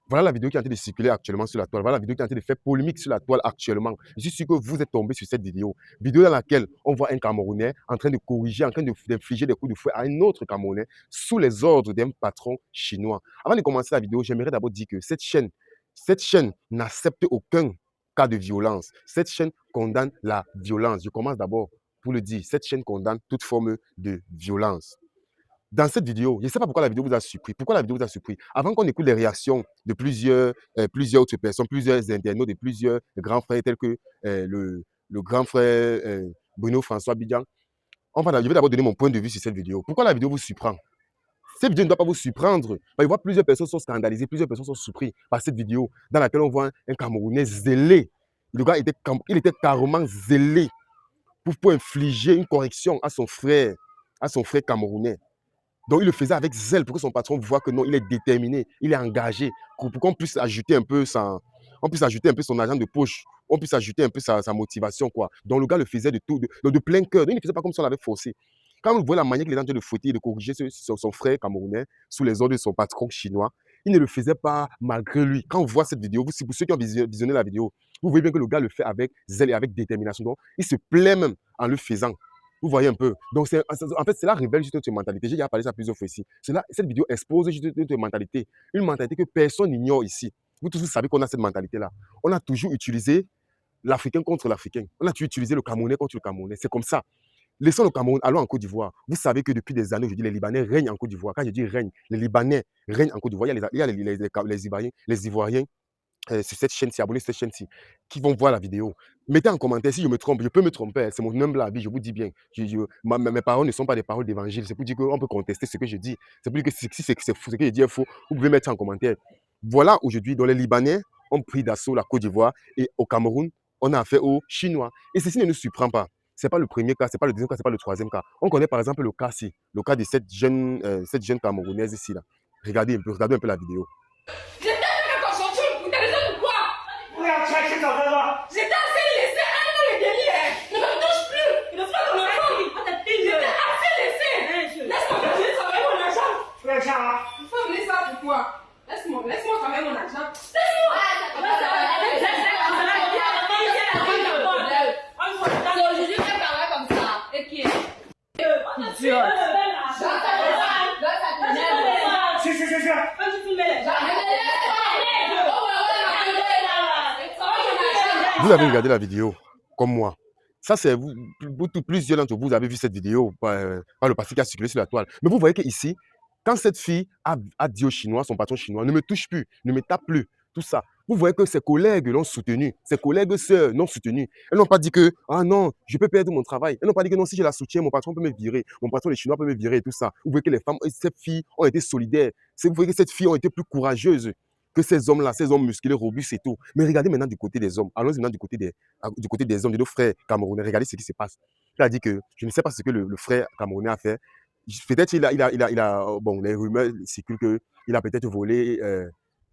Voilà la vidéo qui est en train de circuler actuellement sur la toile. Voilà la vidéo qui est en train de faire polémique sur la toile actuellement. Je suis sûr que vous êtes tombé sur cette vidéo. Vidéo dans laquelle on voit un Camerounais en train de corriger, en train d'infliger des coups de fouet à un autre Camerounais sous les ordres d'un patron chinois. Avant de commencer la vidéo, j'aimerais d'abord dire que cette chaîne n'accepte aucun cas de violence. Cette chaîne condamne la violence. Je commence d'abord pour le dire. Cette chaîne condamne toute forme de violence. Dans cette vidéo, je ne sais pas pourquoi la vidéo vous a surpris. Pourquoi la vidéo vous a surpris? Avant qu'on écoute les réactions de plusieurs autres personnes, plusieurs internautes et plusieurs grands frères tels que le grand frère Bruno François Bidjan, je vais d'abord donner mon point de vue sur cette vidéo. Pourquoi la vidéo vous surprend? Cette vidéo ne doit pas vous surprendre. Je vois plusieurs personnes sont scandalisées, plusieurs personnes sont surprises par cette vidéo dans laquelle on voit un Camerounais zélé. Le gars il était carrément zélé pour infliger une correction à son frère camerounais. Donc, il le faisait avec zèle pour que son patron voit que non, il est déterminé, il est engagé, pour qu'on puisse ajouter un peu son argent de poche, on puisse ajouter un peu sa motivation, quoi. Donc, le gars le faisait de plein cœur. Donc, il ne faisait pas comme si on l'avait forcé. Quand vous voyez la manière qu'il est en train de fouetter et de corriger son frère camerounais sous les ordres de son patron chinois, il ne le faisait pas malgré lui. Quand on voit cette vidéo, pour ceux qui ont visionné la vidéo, vous voyez bien que le gars le fait avec zèle et avec détermination. Donc, il se plaît même en le faisant. Vous voyez un peu. Donc, en fait, cela révèle juste notre mentalité. J'ai déjà parlé ça plusieurs fois ici. Cette vidéo expose juste notre mentalité. Une mentalité que personne n'ignore ici. Vous tous savez qu'on a cette mentalité-là. On a toujours utilisé l'Africain contre l'Africain. On a toujours utilisé le Camerounais contre le Camerounais. C'est comme ça. Laissons le Cameroun, allons en Côte d'Ivoire. Vous savez que depuis des années, je dis les Libanais règnent en Côte d'Ivoire. Quand je dis règne, les Libanais règnent en Côte d'Ivoire. Il y a les Ivoiriens sur cette chaîne-ci, abonnez sur cette chaîne-ci, qui vont voir la vidéo. Mettez en commentaire si je me trompe, je peux me tromper, c'est mon humble avis, je vous dis bien. Mes paroles ne sont pas des paroles d'évangile, c'est pour dire qu'on peut contester ce que je dis. C'est pour dire que si c'est fou, ce que je dis est faux, vous pouvez mettre en commentaire. Voilà aujourd'hui, dont les Libanais ont pris d'assaut la Côte d'Ivoire et au Cameroun, on a affaire aux Chinois. Et ceci ne nous surprend pas. Ce n'est pas le premier cas, ce n'est pas le deuxième cas, ce n'est pas le troisième cas. On connaît par exemple le cas de cette jeune Camerounaise ici. Là. Regardez un peu la vidéo. J'étais assez laissé, un le délire. Ne me touche plus. Ne fais pas de ma famille. J'étais assez laissé. Laisse-moi travailler mon argent. Il faut venir ça pour quoi? Laisse-moi travailler mon argent. Laisse-moi. Aujourd'hui, tu parles comme ça. Et qui est Idiote. Vous avez regardé la vidéo, comme moi. Ça, c'est plusieurs d'entre vous avez vu cette vidéo par le passé qui a circulé sur la toile. Mais vous voyez qu'ici, quand cette fille a dit au Chinois, son patron chinois, ne me touche plus, ne me tape plus, tout ça, vous voyez que ses collègues l'ont soutenu, ses collègues sœurs l'ont soutenu. Elles n'ont pas dit que, ah non, je peux perdre mon travail. Elles n'ont pas dit que non, si je la soutiens, mon patron peut me virer, mon patron les Chinois peut me virer et tout ça. Vous voyez que les femmes, ces filles ont été solidaires. Vous voyez que ces filles ont été plus courageuses que ces hommes-là, ces hommes musclés, robustes et tout. Mais regardez maintenant du côté des hommes. Allons-y maintenant du côté des hommes, de nos frères camerounais. Regardez ce qui se passe. Il a dit que, je ne sais pas ce que le frère camerounais a fait. Peut-être bon, les rumeurs circulent qu'il a peut-être volé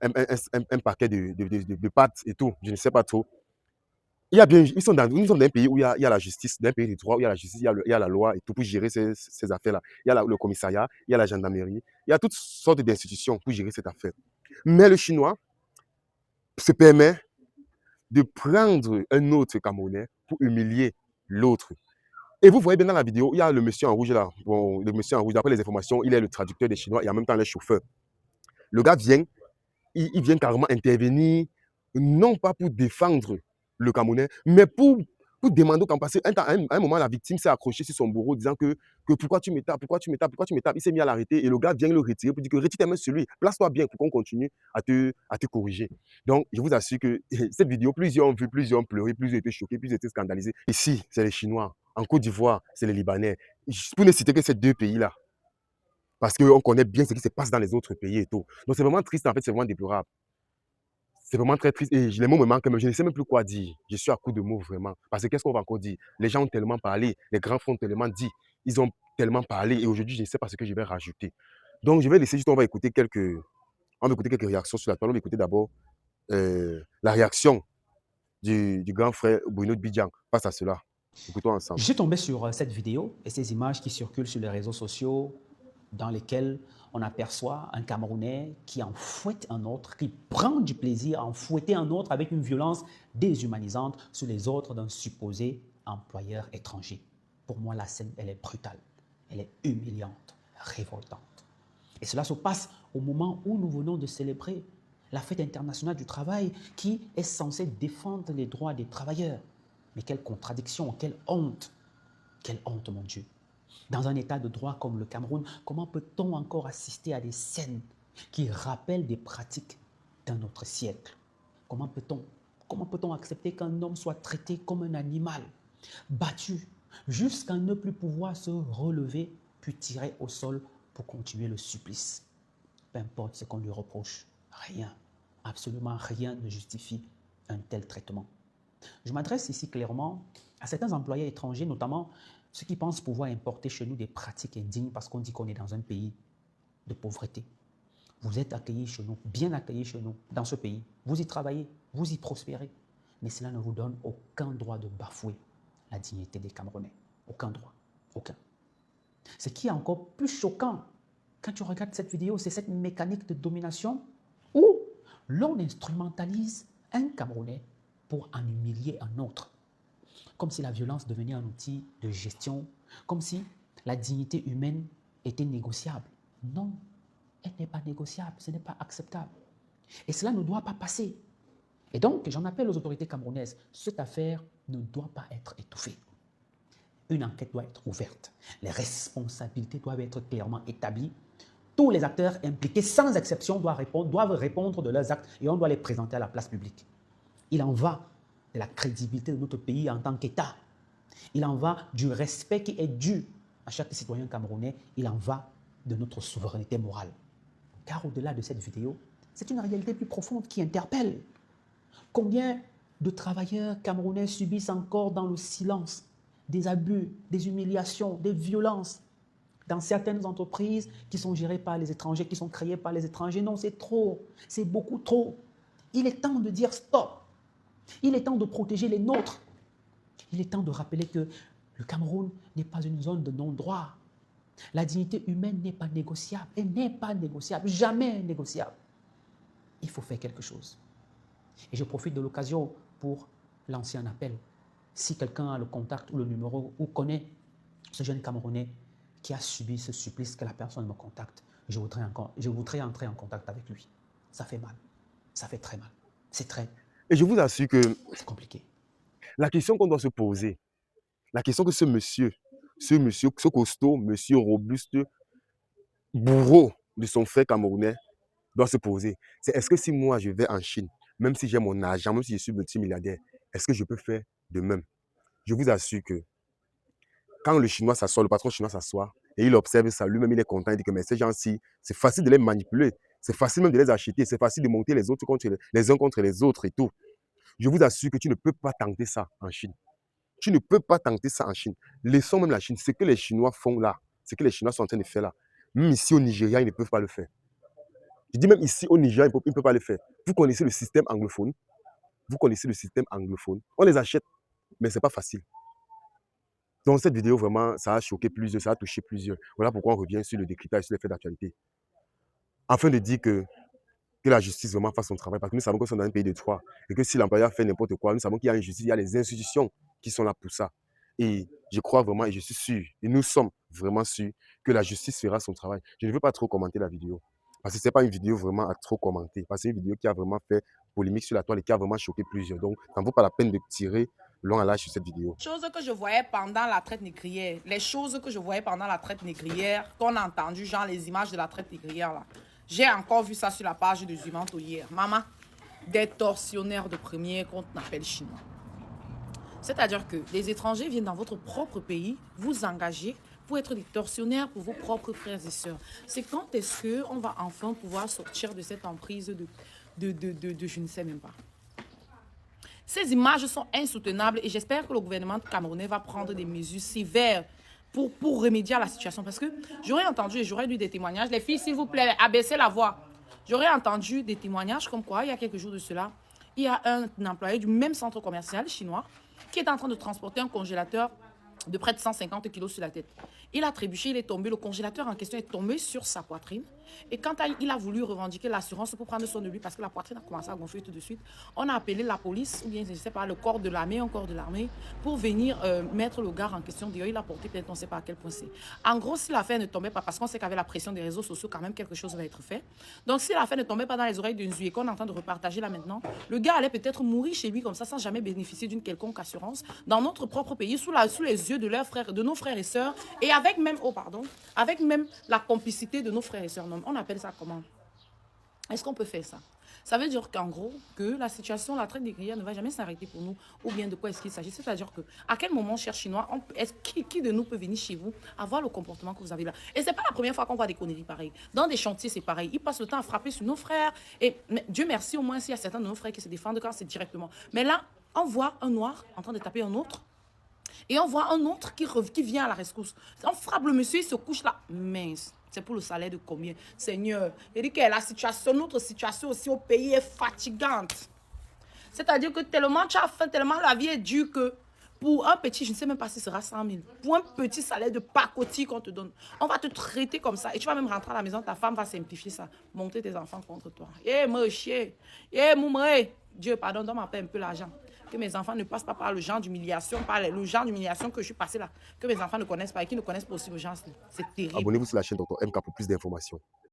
un paquet de pâtes et tout. Je ne sais pas trop. Nous sommes dans un pays où il y a la justice, d'un pays de droit où il y a la justice, il y a la loi et tout pour gérer ces affaires-là. Il y a le commissariat, il y a la gendarmerie, il y a toutes sortes d'institutions pour gérer cette affaire. Mais le Chinois se permet de prendre un autre Camerounais pour humilier l'autre. Et vous voyez bien dans la vidéo, il y a le monsieur en rouge là. Bon, le monsieur en rouge, d'après les informations, il est le traducteur des Chinois et en même temps le chauffeur. Le gars vient, il vient carrément intervenir, non pas pour défendre le Camerounais, mais pour demander qu'en passé, à un moment, la victime s'est accrochée sur son bourreau disant que pourquoi tu me tapes, pourquoi tu me tapes, pourquoi tu me tapes. Il s'est mis à l'arrêter et le gars vient le retirer pour dire que retire tes mains sur lui, place-toi bien pour qu'on continue à te corriger. Donc, je vous assure que cette vidéo, plusieurs ont vu, plusieurs ont pleuré, plusieurs ont été choqués, plusieurs ont été scandalisés. Ici, c'est les Chinois. En Côte d'Ivoire, c'est les Libanais. Pour ne citer que ces deux pays-là. Parce qu'on connaît bien ce qui se passe dans les autres pays et tout. Donc, c'est vraiment triste, en fait, c'est vraiment déplorable. C'est vraiment très triste. Et les mots me manquent, mais je ne sais même plus quoi dire. Je suis à coup de mots, vraiment. Parce que qu'est-ce qu'on va encore dire? Les gens ont tellement parlé, les grands fonds ont tellement dit, ils ont tellement parlé. Et aujourd'hui, je ne sais pas ce que je vais rajouter. Donc, je vais laisser juste, on va écouter quelques réactions sur la toile. On va écouter d'abord la réaction du grand frère Bruno Bidjan face à cela. Écoutons ensemble. Je suis tombé sur cette vidéo et ces images qui circulent sur les réseaux sociaux dans lesquels on aperçoit un Camerounais qui en fouette un autre, qui prend du plaisir à en fouetter un autre avec une violence déshumanisante sur les ordres d'un supposé employeur étranger. Pour moi, la scène, elle est brutale, elle est humiliante, révoltante. Et cela se passe au moment où nous venons de célébrer la fête internationale du travail qui est censée défendre les droits des travailleurs. Mais quelle contradiction, quelle honte, mon Dieu. Dans un état de droit comme le Cameroun, comment peut-on encore assister à des scènes qui rappellent des pratiques d'un autre siècle? Comment peut-on accepter qu'un homme soit traité comme un animal, battu, jusqu'à ne plus pouvoir se relever, puis tiré au sol pour continuer le supplice? Peu importe ce qu'on lui reproche, rien, absolument rien ne justifie un tel traitement. Je m'adresse ici clairement à certains employés étrangers, notamment ceux qui pensent pouvoir importer chez nous des pratiques indignes parce qu'on dit qu'on est dans un pays de pauvreté. Vous êtes accueillis chez nous, bien accueillis chez nous, dans ce pays. Vous y travaillez, vous y prospérez. Mais cela ne vous donne aucun droit de bafouer la dignité des Camerounais. Aucun droit, aucun. Ce qui est encore plus choquant quand tu regardes cette vidéo, c'est cette mécanique de domination où l'on instrumentalise un Camerounais pour en humilier un autre. Comme si la violence devenait un outil de gestion, comme si la dignité humaine était négociable. Non, elle n'est pas négociable, ce n'est pas acceptable. Et cela ne doit pas passer. Et donc, j'en appelle aux autorités camerounaises, cette affaire ne doit pas être étouffée. Une enquête doit être ouverte. Les responsabilités doivent être clairement établies. Tous les acteurs impliqués, sans exception, doivent répondre de leurs actes et on doit les présenter à la place publique. Il en va de la crédibilité de notre pays en tant qu'État. Il en va du respect qui est dû à chaque citoyen camerounais. Il en va de notre souveraineté morale. Car au-delà de cette vidéo, c'est une réalité plus profonde qui interpelle. Combien de travailleurs camerounais subissent encore dans le silence des abus, des humiliations, des violences dans certaines entreprises qui sont gérées par les étrangers, qui sont créées par les étrangers? Non, c'est trop, c'est beaucoup trop. Il est temps de dire stop. Il est temps de protéger les nôtres. Il est temps de rappeler que le Cameroun n'est pas une zone de non-droit. La dignité humaine n'est pas négociable. Elle n'est pas négociable, jamais négociable. Il faut faire quelque chose. Et je profite de l'occasion pour lancer un appel. Si quelqu'un a le contact ou le numéro ou connaît ce jeune Camerounais qui a subi ce supplice, que la personne me contacte, je voudrais entrer en contact avec lui. Ça fait mal. Ça fait très mal. C'est très... Et je vous assure que c'est compliqué. la question qu'on doit se poser, la question que ce costaud, monsieur robuste, bourreau de son frère camerounais doit se poser, c'est est-ce que si moi je vais en Chine, même si j'ai mon argent, même si je suis multimilliardaire, est-ce que je peux faire de même? Je vous assure que quand le Chinois s'assoit, le patron chinois s'assoit et il observe ça, lui-même il est content, il dit que mais ces gens-ci, c'est facile de les manipuler, c'est facile même de les acheter, c'est facile de monter les autres contre les uns contre les autres et tout. Je vous assure que tu ne peux pas tenter ça en Chine. Tu ne peux pas tenter ça en Chine. Laissons même la Chine. Ce que les Chinois font là, ce que les Chinois sont en train de faire là, même ici au Nigeria, ils ne peuvent pas le faire. Je dis même ici au Nigeria, ils ne peuvent pas le faire. Vous connaissez le système anglophone. Vous connaissez le système anglophone. On les achète, mais ce n'est pas facile. Donc cette vidéo, vraiment, ça a choqué plusieurs, ça a touché plusieurs. Voilà pourquoi on revient sur le décryptage, sur les faits d'actualité. Afin de dire que la justice vraiment fasse son travail, parce que nous savons que nous sommes dans un pays de droit, et que si l'employeur fait n'importe quoi, nous savons qu'il y a une justice, il y a les institutions qui sont là pour ça. Et je crois vraiment, et je suis sûr, et nous sommes vraiment sûrs que la justice fera son travail. Je ne veux pas trop commenter la vidéo, parce que ce n'est pas une vidéo vraiment à trop commenter, parce que c'est une vidéo qui a vraiment fait polémique sur la toile et qui a vraiment choqué plusieurs. Donc, ça ne vaut pas la peine de tirer long à large sur cette vidéo. Choses que je voyais pendant la traite négrière, les choses que je voyais pendant la traite négrière, qu'on a entendu, genre les images de la traite négrière là. J'ai encore vu ça sur la page de Zumanto hier. Maman, des tortionnaires de premier qu'on appelle chinois. C'est-à-dire que les étrangers viennent dans votre propre pays, vous engager pour être des tortionnaires pour vos propres frères et sœurs. C'est quand est-ce qu'on va enfin pouvoir sortir de cette emprise de je ne sais même pas. Ces images sont insoutenables et j'espère que le gouvernement camerounais va prendre des mesures sévères pour remédier à la situation. Parce que j'aurais entendu et j'aurais lu des témoignages. Les filles, s'il vous plaît, abaissez la voix. J'aurais entendu des témoignages comme quoi, il y a quelques jours de cela, il y a un employé du même centre commercial chinois qui est en train de transporter un congélateur de près de 150 kilos sur la tête. Il a trébuché, il est tombé. Le congélateur en question est tombé sur sa poitrine. Et quand il a voulu revendiquer l'assurance pour prendre soin de lui parce que la poitrine a commencé à gonfler tout de suite, on a appelé la police ou bien, je ne sais pas, le corps de l'armée, un corps de l'armée, pour venir mettre le gars en question. D'ailleurs, il a porté plainte, on ne sait pas à quel point c'est. En gros, si l'affaire ne tombait pas, parce qu'on sait qu'avec la pression des réseaux sociaux, quand même, quelque chose va être fait. Donc, si l'affaire ne tombait pas dans les oreilles d'une et qu'on est en train de repartager là maintenant, le gars allait peut-être mourir chez lui comme ça, sans jamais bénéficier d'une quelconque assurance, dans notre propre pays, sous les yeux de leurs frères, de nos frères et sœurs, et avec même, avec même la complicité de nos frères et sœurs. Non, on appelle ça comment? Est-ce qu'on peut faire ça? Ça veut dire qu'en gros, que la situation, la traite négrière ne va jamais s'arrêter pour nous. Ou bien de quoi est-ce qu'il s'agit? C'est-à-dire que à quel moment, chers Chinois, qui de nous peut venir chez vous avoir le comportement que vous avez là? Et c'est pas la première fois qu'on voit des conneries pareilles. Dans des chantiers, c'est pareil. Ils passent le temps à frapper sur nos frères. Et Dieu merci, au moins, s'il y a certains de nos frères qui se défendent quand c'est directement. Mais là, on voit un noir en train de taper un autre. Et on voit un autre qui vient à la rescousse. On frappe le monsieur, il se couche là. Mince. C'est pour le salaire de combien? Seigneur, il dit que la situation, notre situation aussi au pays est fatigante. C'est-à-dire que tellement tu as faim, tellement la vie est dure que pour un petit, je ne sais même pas si ce sera 100 000, pour un petit salaire de pacotille qu'on te donne, on va te traiter comme ça. Et tu vas même rentrer à la maison, ta femme va simplifier ça, monter tes enfants contre toi. Eh, monsieur, eh, moumré, Dieu, pardon, donne-moi un peu l'argent. Que mes enfants ne passent pas par le genre d'humiliation, par le genre d'humiliation que je suis passée là. Que mes enfants ne connaissent pas et qui ne connaissent pas aussi le genre. C'est terrible. Abonnez-vous sur la chaîne Tonton MK pour plus d'informations.